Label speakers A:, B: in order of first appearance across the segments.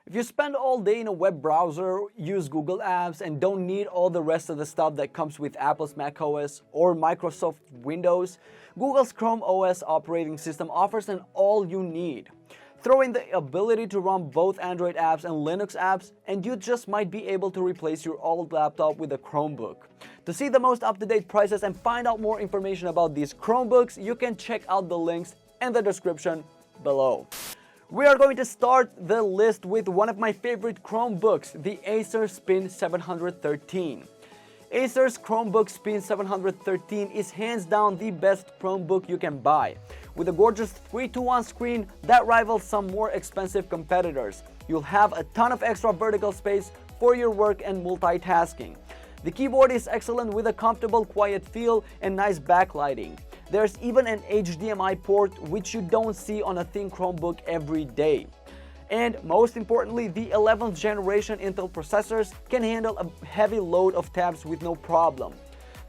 A: If you spend all day in a web browser, use Google apps, and don't need all the rest of the stuff that comes with Apple's macOS or Microsoft Windows, Google's Chrome OS operating system offers an all you need. Throw in the ability to run both Android apps and Linux apps, and you just might be able to replace your old laptop with a Chromebook. To see the most up-to-date prices and find out more information about these Chromebooks, you can check out the links in the description below. We are going to start the list with one of my favorite Chromebooks, the Acer Spin 713. Acer's Chromebook Spin 713 is hands down the best Chromebook you can buy. With a gorgeous 3:1 screen that rivals some more expensive competitors. You'll have a ton of extra vertical space for your work and multitasking. The keyboard is excellent with a comfortable, quiet feel and nice backlighting. There's even an HDMI port which you don't see on a thin Chromebook every day. And most importantly, the 11th generation Intel processors can handle a heavy load of tabs with no problem.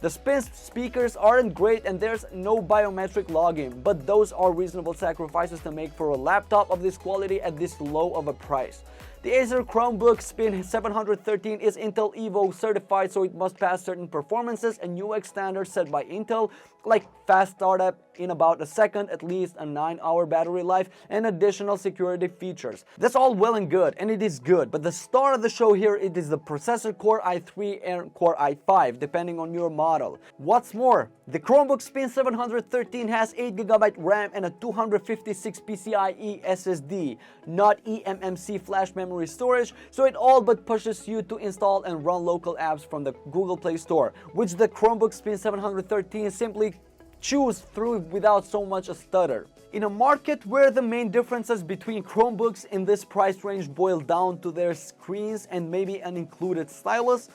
A: The Spin's speakers aren't great and there's no biometric login, but those are reasonable sacrifices to make for a laptop of this quality at this low of a price. The Acer Chromebook Spin 713 is Intel Evo certified, so it must pass certain performances and UX standards set by Intel, like fast startup in about a second, at least a 9-hour battery life, and additional security features. That's all well and good, and it is good, but the star of the show here, it is the processor Core i3 and Core i5, depending on your model. What's more, the Chromebook Spin 713 has 8GB RAM and a 256 PCIe SSD, not eMMC flash memory storage, so it all but pushes you to install and run local apps from the Google Play Store, which the Chromebook Spin 713 simply chews through without so much a stutter. In a market where the main differences between Chromebooks in this price range boil down to their screens and maybe an included stylus,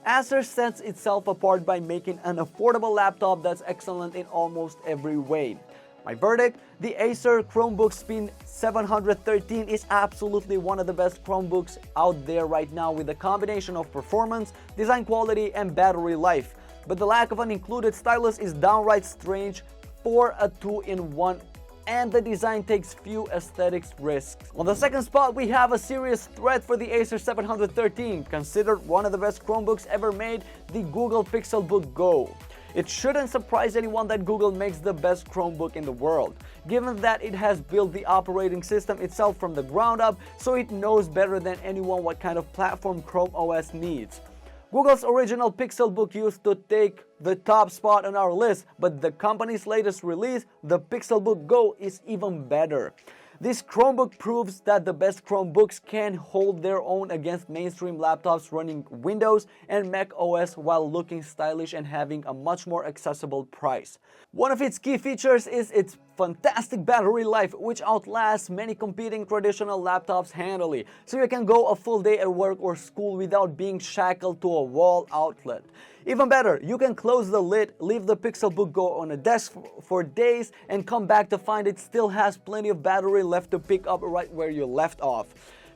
A: Acer sets itself apart by making an affordable laptop that's excellent in almost every way. My verdict, the Acer Chromebook Spin 713 is absolutely one of the best Chromebooks out there right now, with a combination of performance, design quality, and battery life. But the lack of an included stylus is downright strange for a 2-in-1, and the design takes few aesthetics risks. On the second spot, we have a serious threat for the Acer 713, considered one of the best Chromebooks ever made, the Google Pixelbook Go. It shouldn't surprise anyone that Google makes the best Chromebook in the world, given that it has built the operating system itself from the ground up, so it knows better than anyone what kind of platform Chrome OS needs. Google's original Pixelbook used to take the top spot on our list, but the company's latest release, the Pixelbook Go, is even better. This Chromebook proves that the best Chromebooks can hold their own against mainstream laptops running Windows and Mac OS while looking stylish and having a much more accessible price. One of its key features is its fantastic battery life, which outlasts many competing traditional laptops handily, so you can go a full day at work or school without being shackled to a wall outlet. Even better, you can close the lid, leave the Pixelbook Go on a desk for days, and come back to find it still has plenty of battery left to pick up right where you left off.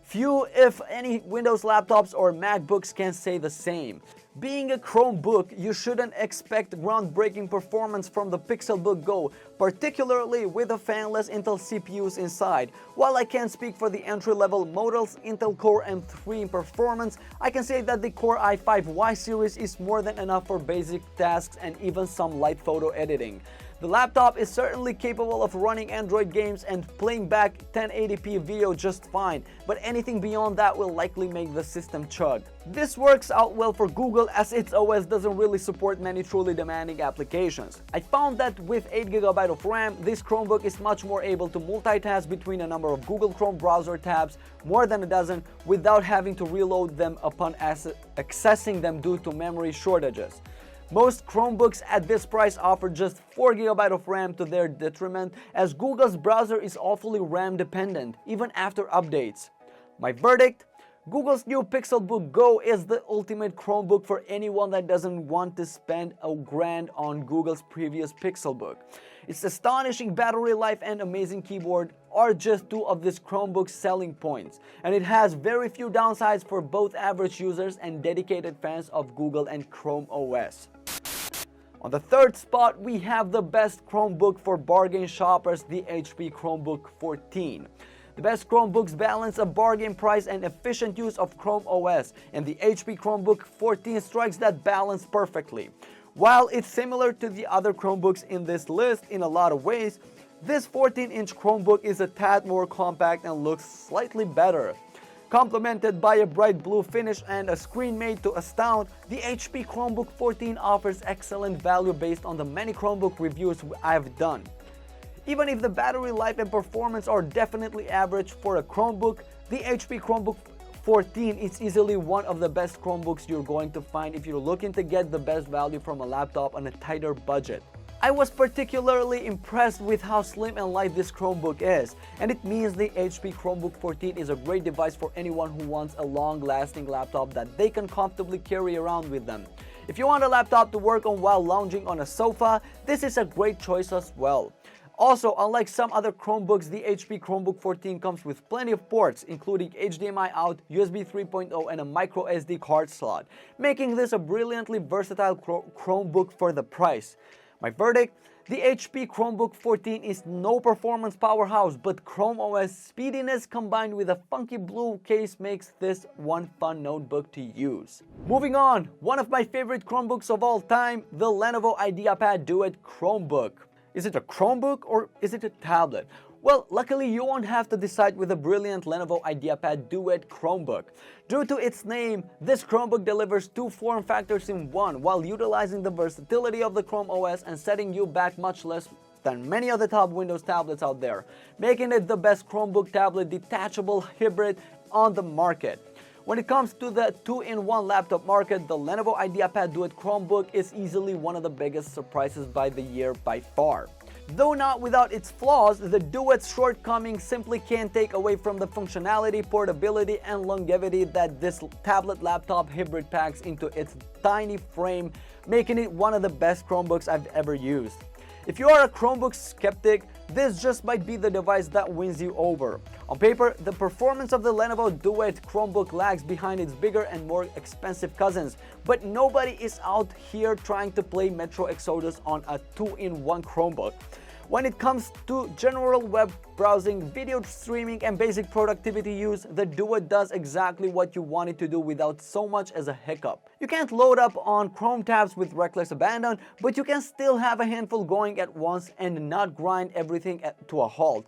A: Few, if any, Windows laptops or MacBooks can say the same. Being a Chromebook, you shouldn't expect groundbreaking performance from the Pixelbook Go, particularly with the fanless Intel CPUs inside. While I can't speak for the entry-level models Intel Core M3 in performance, I can say that the Core i5Y series is more than enough for basic tasks and even some light photo editing. The laptop is certainly capable of running Android games and playing back 1080p video just fine, but anything beyond that will likely make the system chug. This works out well for Google as its OS doesn't really support many truly demanding applications. I found that with 8GB of RAM, this Chromebook is much more able to multitask between a number of Google Chrome browser tabs, more than a dozen, without having to reload them upon accessing them due to memory shortages. Most Chromebooks at this price offer just 4GB of RAM to their detriment, as Google's browser is awfully RAM dependent, even after updates. My verdict? Google's new Pixelbook Go is the ultimate Chromebook for anyone that doesn't want to spend $1,000 on Google's previous Pixelbook. Its astonishing battery life and amazing keyboard are just two of this Chromebook's selling points, and it has very few downsides for both average users and dedicated fans of Google and Chrome OS. On the third spot, we have the best Chromebook for bargain shoppers, the HP Chromebook 14. The best Chromebooks balance a bargain price and efficient use of Chrome OS, and the HP Chromebook 14 strikes that balance perfectly. While it's similar to the other Chromebooks in this list in a lot of ways, this 14-inch Chromebook is a tad more compact and looks slightly better. Complemented by a bright blue finish and a screen made to astound, the HP Chromebook 14 offers excellent value based on the many Chromebook reviews I've done. Even if the battery life and performance are definitely average for a Chromebook, the HP Chromebook 14 is easily one of the best Chromebooks you're going to find if you're looking to get the best value from a laptop on a tighter budget. I was particularly impressed with how slim and light this Chromebook is, and it means the HP Chromebook 14 is a great device for anyone who wants a long-lasting laptop that they can comfortably carry around with them. If you want a laptop to work on while lounging on a sofa, this is a great choice as well. Also, unlike some other Chromebooks, the HP Chromebook 14 comes with plenty of ports, including HDMI out, USB 3.0, and a micro SD card slot, making this a brilliantly versatile Chromebook for the price. My verdict? The HP Chromebook 14 is no performance powerhouse, but Chrome OS speediness combined with a funky blue case makes this one fun notebook to use. Moving on, one of my favorite Chromebooks of all time, the Lenovo Ideapad Duet Chromebook. Is it a Chromebook or is it a tablet? Well, luckily you won't have to decide with the brilliant Lenovo Ideapad Duet Chromebook. Due to its name, this Chromebook delivers two form factors in one while utilizing the versatility of the Chrome OS and setting you back much less than many of the top Windows tablets out there, making it the best Chromebook tablet detachable hybrid on the market. When it comes to the 2-in-1 laptop market, the Lenovo Ideapad Duet Chromebook is easily one of the biggest surprises by the year by far. Though not without its flaws, the Duet's shortcomings simply can't take away from the functionality, portability, and longevity that this tablet laptop hybrid packs into its tiny frame, making it one of the best Chromebooks I've ever used. If you are a Chromebook skeptic, this just might be the device that wins you over. On paper, the performance of the Lenovo Duet Chromebook lags behind its bigger and more expensive cousins, but nobody is out here trying to play Metro Exodus on a 2-in-1 Chromebook. When it comes to general web browsing, video streaming, and basic productivity use, the Duet does exactly what you want it to do without so much as a hiccup. You can't load up on Chrome tabs with reckless abandon, but you can still have a handful going at once and not grind everything to a halt.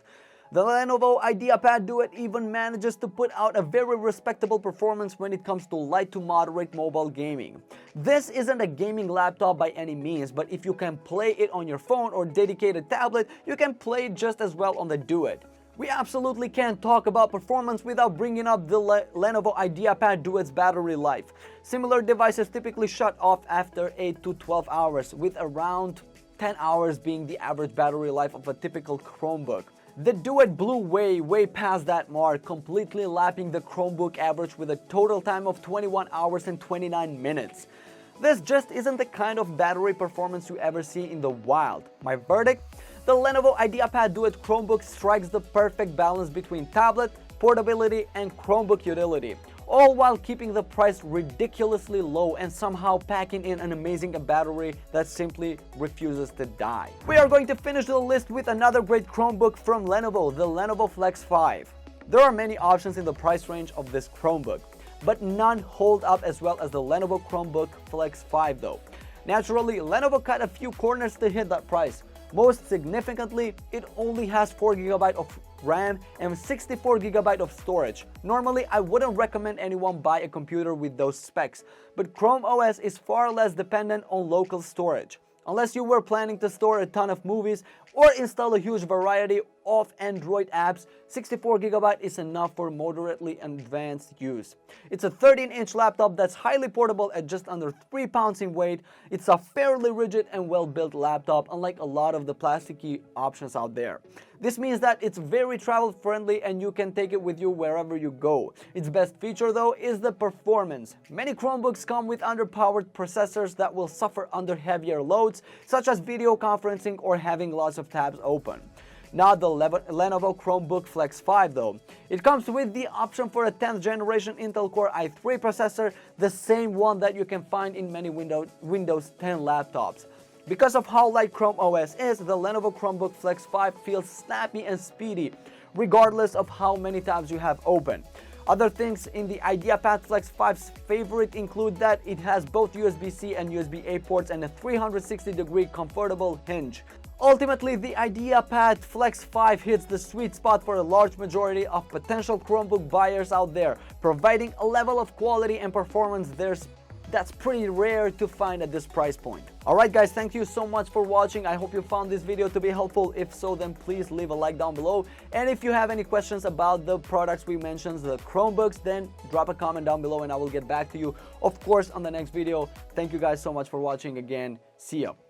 A: The Lenovo Ideapad Duet even manages to put out a very respectable performance when it comes to light to moderate mobile gaming. This isn't a gaming laptop by any means, but if you can play it on your phone or dedicated tablet, you can play it just as well on the Duet. We absolutely can't talk about performance without bringing up the Lenovo Ideapad Duet's battery life. Similar devices typically shut off after 8 to 12 hours, with around 10 hours being the average battery life of a typical Chromebook. The Duet blew way past that mark, completely lapping the Chromebook average with a total time of 21 hours and 29 minutes. This just isn't the kind of battery performance you ever see in the wild. My verdict? The Lenovo Ideapad Duet Chromebook strikes the perfect balance between tablet, portability, and Chromebook utility, all while keeping the price ridiculously low and somehow packing in an amazing battery that simply refuses to die. We are going to finish the list with another great Chromebook from Lenovo, the Lenovo Flex 5. There are many options in the price range of this Chromebook, but none hold up as well as the Lenovo Chromebook Flex 5 though. Naturally, Lenovo cut a few corners to hit that price. Most significantly, it only has 4GB of RAM and 64GB of storage. Normally, I wouldn't recommend anyone buy a computer with those specs, but Chrome OS is far less dependent on local storage. Unless you were planning to store a ton of movies or install a huge variety of Android apps, 64GB is enough for moderately advanced use. It's a 13-inch laptop that's highly portable at just under 3 pounds in weight. It's a fairly rigid and well-built laptop, unlike a lot of the plasticky options out there. This means that it's very travel-friendly and you can take it with you wherever you go. Its best feature though is the performance. Many Chromebooks come with underpowered processors that will suffer under heavier loads, such as video conferencing or having lots of tabs open. Not the Lenovo Chromebook Flex 5 though. It comes with the option for a 10th generation Intel Core i3 processor, the same one that you can find in many Windows 10 laptops. Because of how light Chrome OS is, the Lenovo Chromebook Flex 5 feels snappy and speedy, regardless of how many tabs you have open. Other things in the Ideapad Flex 5's favorite include that it has both USB-C and USB-A ports and a 360-degree comfortable hinge. Ultimately, the Ideapad Flex 5 hits the sweet spot for a large majority of potential Chromebook buyers out there, providing a level of quality and performance that's pretty rare to find at this price point. Alright guys, thank you so much for watching. I hope you found this video to be helpful. If so, then please leave a like down below. And if you have any questions about the products we mentioned, the Chromebooks, then drop a comment down below and I will get back to you, of course, on the next video. Thank you guys so much for watching again. See ya.